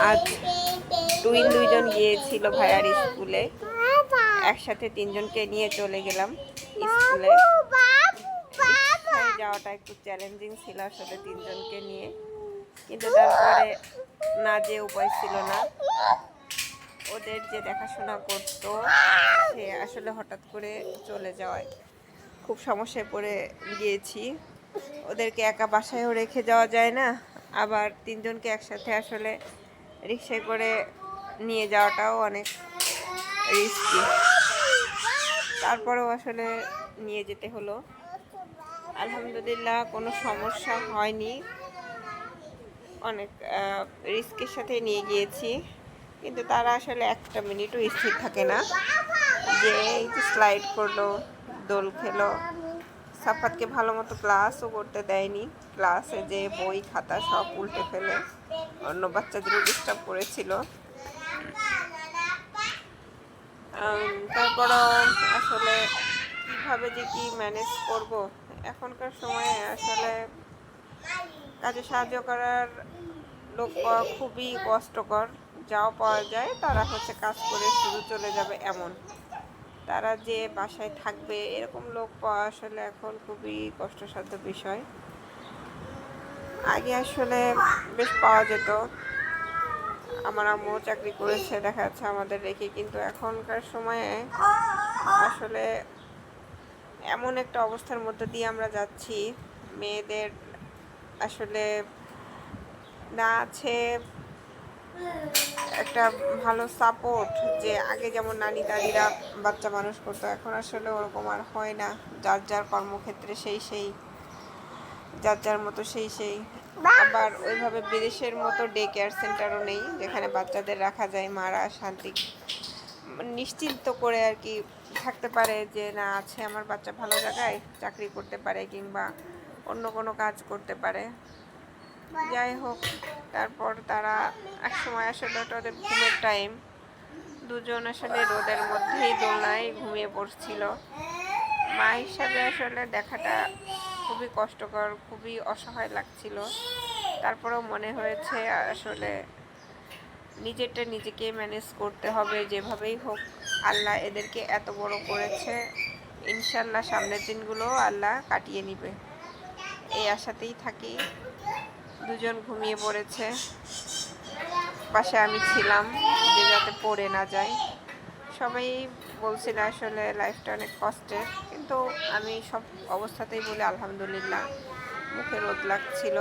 আজ টুইন দুইজন গিয়েছিল ভাইয়ার স্কুলে, একসাথে তিনজনকে নিয়ে চলে গেলাম স্কুলে। রিক্সায় যাওয়াটা একটু চ্যালেঞ্জিং ছিল আসলে তিনজনকে নিয়ে, কিন্তু তারপরে না যে উপায় ছিল না। ওদের যে দেখাশোনা করতো সে আসলে হঠাৎ করে চলে যাওয়ায় খুব সমস্যায় পড়ে গিয়েছি। ওদেরকে একা বাসায়ও রেখে যাওয়া যায় না, আবার তিনজনকে একসাথে আসলে রিক্সায় করে নিয়ে যাওয়াটাও অনেক রিস্কি। তারপরেও আসলে নিয়ে যেতে হলো। আলহামদুলিল্লাহ কোনো সমস্যা হয়নি, অনেক রিস্কের সাথে নিয়ে গিয়েছি। কিন্তু তারা আসলে একটা মিনিটও স্থির থাকে না, যে এই যে স্লাইড করলো, দোল খেলো। সাফাতকে ভালো মতো ক্লাসও করতে দেয়নি, ক্লাসে যে বই খাতা সব উল্টে ফেলে অন্য বাচ্চাদেরও ডিস্টার্ব করেছিল। তারপরও আসলে কীভাবে যে কি ম্যানেজ করব, এখনকার সময়ে আসলে কাজে সাহায্য করার লোক পাওয়া খুবই কষ্টকর। যাও পাওয়া যায় তারা হচ্ছে কাজ করে শুধু চলে যাবে এমন, তারা যে বাসায় থাকবে এরকম লোক পাওয়া আসলে এখন খুবই কষ্টসাধ্য বিষয়। আগে আসলে বেশ পাওয়া যেত, আমার আম্মু চাকরি করেছে দেখা যাচ্ছে আমাদের রেখে, কিন্তু এখনকার সময়ে আসলে এমন একটা অবস্থার মধ্যে দিয়ে আমরা যাচ্ছি, মেয়েদের আসলে না আছে একটা ভালো সাপোর্ট। যে আগে যেমন নানি দাদিরা বাচ্চা মানুষ করতো, এখন আসলে ওরকম আর হয় না। যার যার কর্মক্ষেত্রে সেই যার যার মতো সেই। আবার ওইভাবে বিদেশের মতো ডে কেয়ার সেন্টারও নেই যেখানে বাচ্চাদের রাখা যায়, মারা শান্তি নিশ্চিন্ত করে আর কি থাকতে পারে যে না আছে আমার বাচ্চা ভালো জায়গায় চাকরি করতে পারে কিংবা অন্য কোনো কাজ করতে পারে। যাই হোক, তারপর তারা এক সময় আসলে ওদের ঘুমের টাইম, দুজন আসলে রোদের মধ্যেই দোলনায় ঘুমিয়ে পড়ছিল। মা হিসাবে আসলে দেখাটা খুবই কষ্টকর, খুবই অসহায় লাগছিল। তারপরেও মনে হয়েছে আসলে নিজেরটা নিজেকে ম্যানেজ করতে হবে যেভাবেই হোক। আল্লাহ এদেরকে এত বড় করেছে, ইনশাল্লাহ সামনের দিনগুলো আল্লাহ কাটিয়ে নিবে, এই আশাতেই থাকি। দুজন ঘুমিয়ে পড়েছে, পাশে আমি ছিলাম যে যাতে পড়ে না যায়। সবাই বলছিল আসলে লাইফটা অনেক কষ্টের, কিন্তু আমি সব অবস্থাতেই বলি আলহামদুলিল্লাহ। মুখে রোদ লাগছিল,